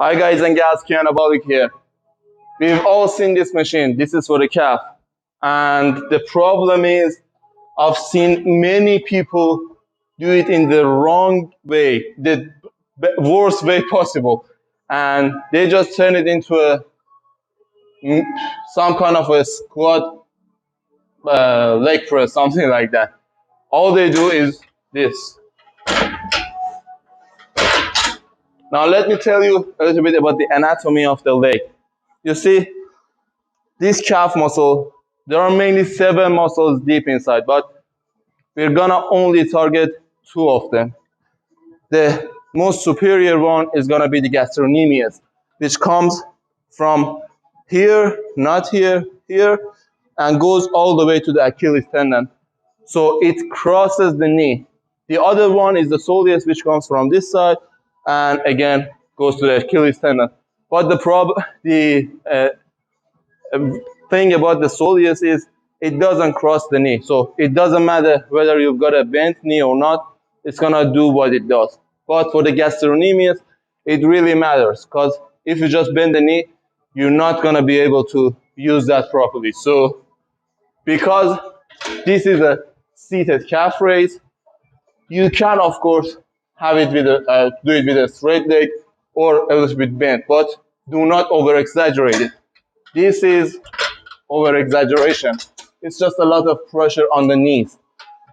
Hi guys and gals, Anabolic here. We've all seen this machine. This is for the calf. And the problem is I've seen many people do it in the wrong way, the worst way possible. And they just turn it into some kind of a squat leg press, something like that. All they do is this. Now let me tell you a little bit about the anatomy of the leg. You see, this calf muscle, there are mainly 7 muscles deep inside, but we're gonna only target 2 of them. The most superior one is gonna be the gastrocnemius, which comes from here, not here, here, and goes all the way to the Achilles tendon. So it crosses the knee. The other one is the soleus, which comes from this side, and again goes to the Achilles tendon. But the thing about the soleus is it doesn't cross the knee. So it doesn't matter whether you've got a bent knee or not, it's gonna do what it does. But for the gastrocnemius, it really matters, because if you just bend the knee, you're not gonna be able to use that properly. So because this is a seated calf raise, you can of course have it with do it with a straight leg or a little bit bent, but do not over exaggerate it. This is over exaggeration. It's just a lot of pressure on the knees.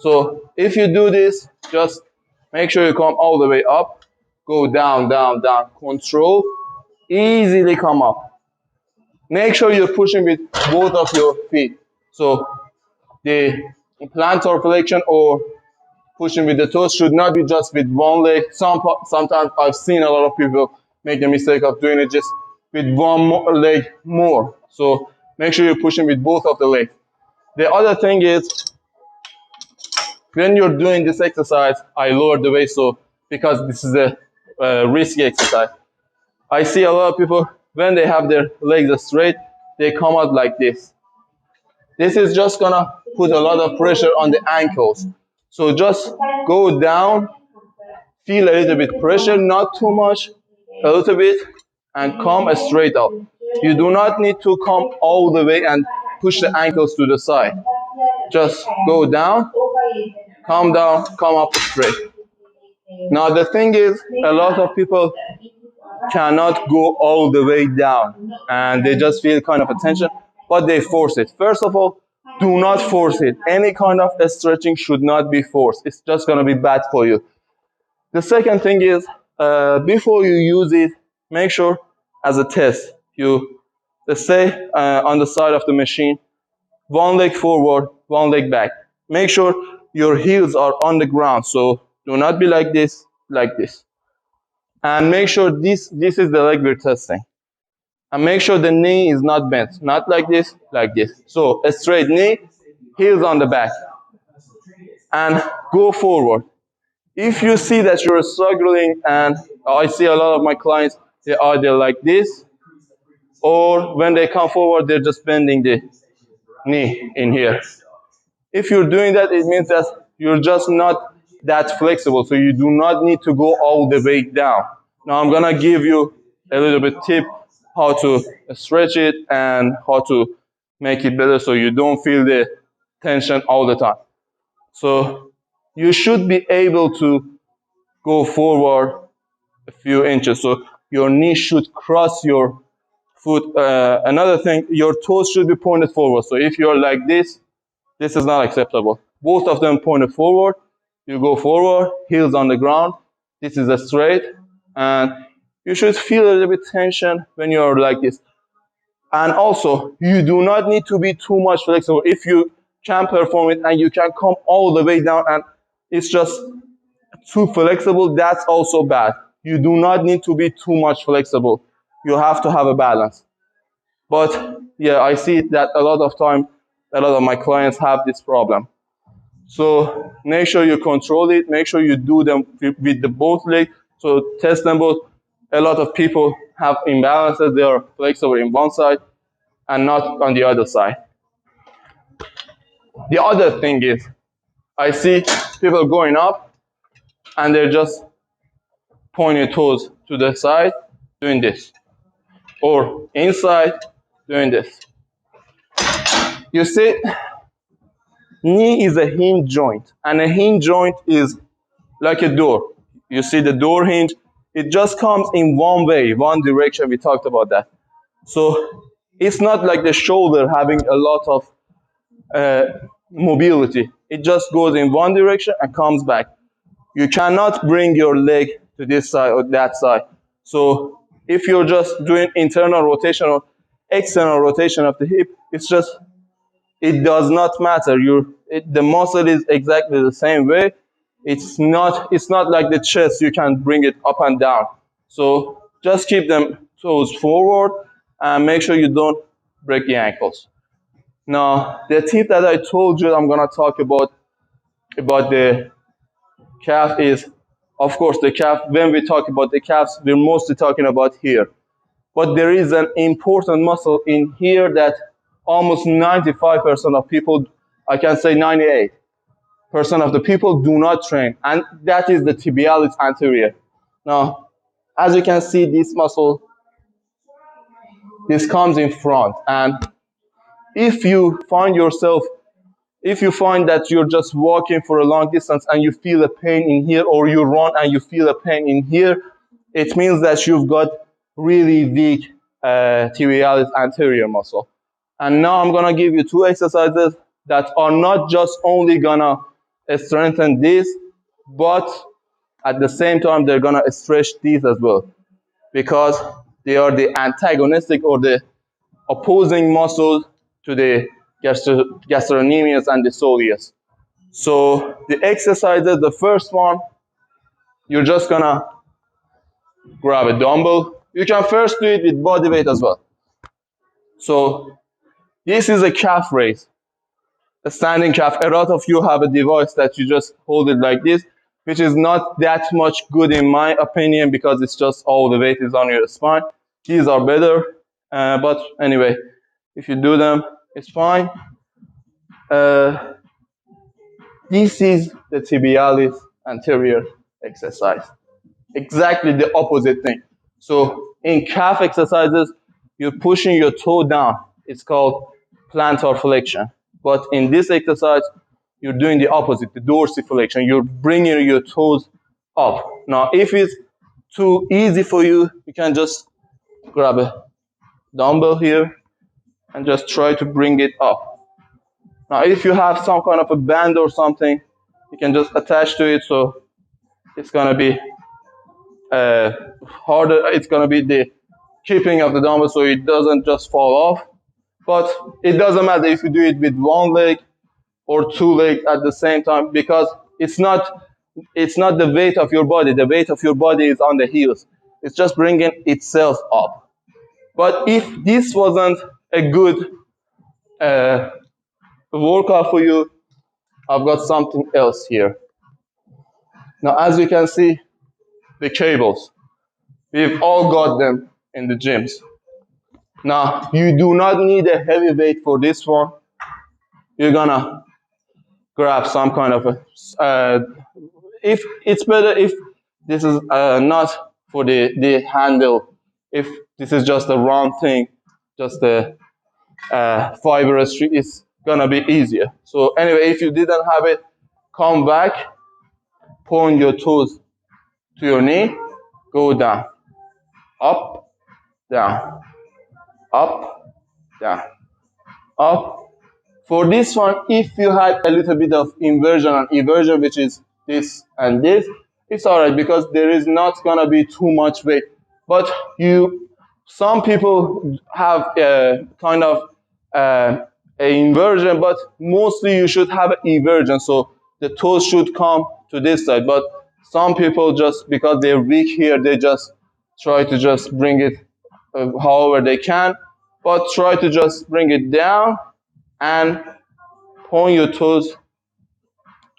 So if you do this, just make sure you come all the way up, go down, down, down, control, easily come up. Make sure you're pushing with both of your feet. So the plantar flexion or pushing with the toes should not be just with one leg. Sometimes I've seen a lot of people make the mistake of doing it just with one leg more. So make sure you're pushing with both of the legs. The other thing is, when you're doing this exercise, I lower the weight so because this is a risky exercise. I see a lot of people, when they have their legs straight, they come out like this. This is just gonna put a lot of pressure on the ankles. So just go down, feel a little bit pressure, not too much, a little bit, and come straight up. You do not need to come all the way and push the ankles to the side. Just go down, come up straight. Now the thing is, a lot of people cannot go all the way down and they just feel kind of a tension, but they force it. First of all, do not force it. Any kind of stretching should not be forced. It's just going to be bad for you. The second thing is, before you use it, make sure as a test, you stay on the side of the machine, one leg forward, one leg back. Make sure your heels are on the ground. So do not be like this, like this. And make sure this is the leg we're testing. And make sure the knee is not bent, not like this, like this. So a straight knee, heels on the back. And go forward. If you see that you're struggling, and I see a lot of my clients, they are either like this, or when they come forward, they're just bending the knee in here. If you're doing that, it means that you're just not that flexible, so you do not need to go all the way down. Now I'm gonna give you a little bit tip how to stretch it and how to make it better so you don't feel the tension all the time. So you should be able to go forward a few inches, so your knee should cross your foot. Another thing, your toes should be pointed forward. So if you're like this is not acceptable. Both of them pointed forward. You go forward, heels on the ground. This is a straight, and you should feel a little bit tension when you're like this. And also, you do not need to be too much flexible. If you can perform it and you can come all the way down and it's just too flexible, that's also bad. You do not need to be too much flexible. You have to have a balance. But yeah, I see that a lot of time, a lot of my clients have this problem. So make sure you control it. Make sure you do them with the both legs. So test them both. A lot of people have imbalances. They are flexible in one side and not on the other side. The other thing is, I see people going up and they're just pointing toes to the side doing this, or inside, doing this. You see, knee is a hinge joint, and a hinge joint is like a door. You see the door hinge, it just comes in one way, one direction. We talked about that. So it's not like the shoulder having a lot of mobility. It just goes in one direction and comes back. You cannot bring your leg to this side or that side. So if you're just doing internal rotation or external rotation of the hip, it does not matter. The muscle is exactly the same way. It's not like the chest. You can bring it up and down. So just keep them toes forward and make sure you don't break the ankles. Now, the tip that I told you I'm gonna talk about the calf is, of course, the calf. When we talk about the calves, we're mostly talking about here. But there is an important muscle in here that almost 95% of people, I can say 98% of the people do not train, and that is the tibialis anterior. Now, as you can see, this muscle, this comes in front, and if you find yourself, if you find that you're just walking for a long distance and you feel a pain in here, or you run and you feel a pain in here, it means that you've got really weak tibialis anterior muscle. And now I'm gonna give you two exercises that are not just only gonna strengthen this, but at the same time they're gonna stretch these as well, because they are the antagonistic or the opposing muscles to the gastrocnemius and the soleus. So the exercises, the first one, you're just gonna grab a dumbbell. You can first do it with body weight as well. So this is a calf raise, a standing calf. A lot of you have a device that you just hold it like this, which is not that much good in my opinion, because it's just all the weight is on your spine. These are better, but anyway, if you do them, it's fine. This is the tibialis anterior exercise. Exactly the opposite thing. So in calf exercises, you're pushing your toe down. It's called plantar flexion. But in this exercise, you're doing the opposite, the dorsiflexion. You're bringing your toes up. Now, if it's too easy for you, you can just grab a dumbbell here and just try to bring it up. Now, if you have some kind of a band or something, you can just attach to it, so it's gonna be harder. It's gonna be the keeping of the dumbbell so it doesn't just fall off. But it doesn't matter if you do it with one leg or two legs at the same time, because it's not the weight of your body. The weight of your body is on the heels. It's just bringing itself up. But if this wasn't a good workout for you, I've got something else here. Now, as you can see, the cables, we've all got them in the gyms. Now, you do not need a heavy weight for this one. You're gonna grab some kind of a, if it's better if this is not for the handle, if this is just a round thing, just a fibrous, it's gonna be easier. So anyway, if you didn't have it, come back, point your toes to your knee, go down, up, down, up, down, up. For this one, if you had a little bit of inversion and eversion, which is this and this, it's all right, because there is not gonna be too much weight. But some people have a kind of an inversion, but mostly you should have an eversion, so the toes should come to this side. But some people, just because they're weak here, they just try to just bring it however they can, but try to just bring it down and point your toes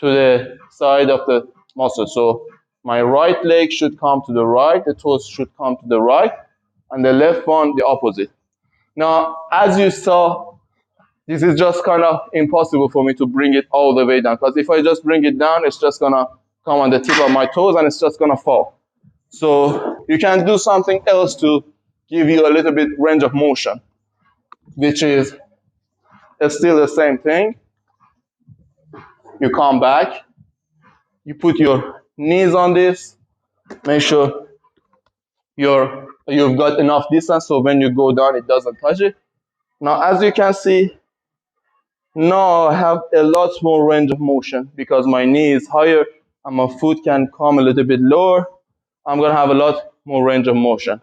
to the side of the muscle. So my right leg should come to the right, the toes should come to the right, and the left one the opposite. Now, as you saw, this is just kind of impossible for me to bring it all the way down, because if I just bring it down, it's just gonna come on the tip of my toes and it's just gonna fall. So you can do something else to give you a little bit range of motion, which is still the same thing. You come back, you put your knees on this, make sure you've got enough distance so when you go down, it doesn't touch it. Now, as you can see, now I have a lot more range of motion because my knee is higher and my foot can come a little bit lower. I'm gonna have a lot more range of motion.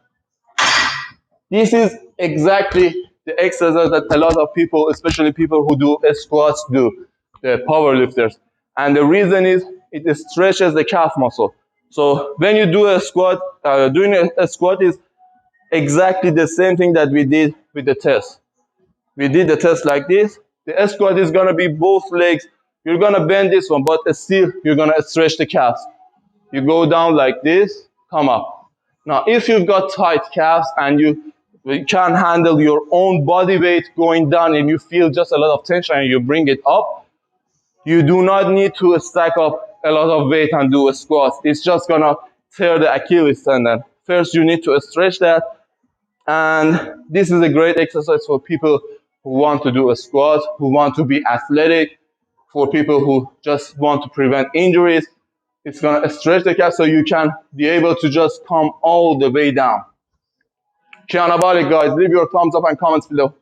This is exactly the exercise that a lot of people, especially people who do squats, do, the power lifters. And the reason is it stretches the calf muscle. So when you do a squat, doing a squat is exactly the same thing that we did with the test. We did the test like this. The squat is gonna be both legs. You're gonna bend this one, but still you're gonna stretch the calves. You go down like this, come up. Now, if you've got tight calves and you can't handle your own body weight going down and you feel just a lot of tension and you bring it up, you do not need to stack up a lot of weight and do a squat. It's just gonna tear the Achilles tendon. First, you need to stretch that. And this is a great exercise for people who want to do a squat, who want to be athletic, for people who just want to prevent injuries. It's gonna stretch the calf so you can be able to just come all the way down. Okay, anabolic guys, leave your thumbs up and comments below.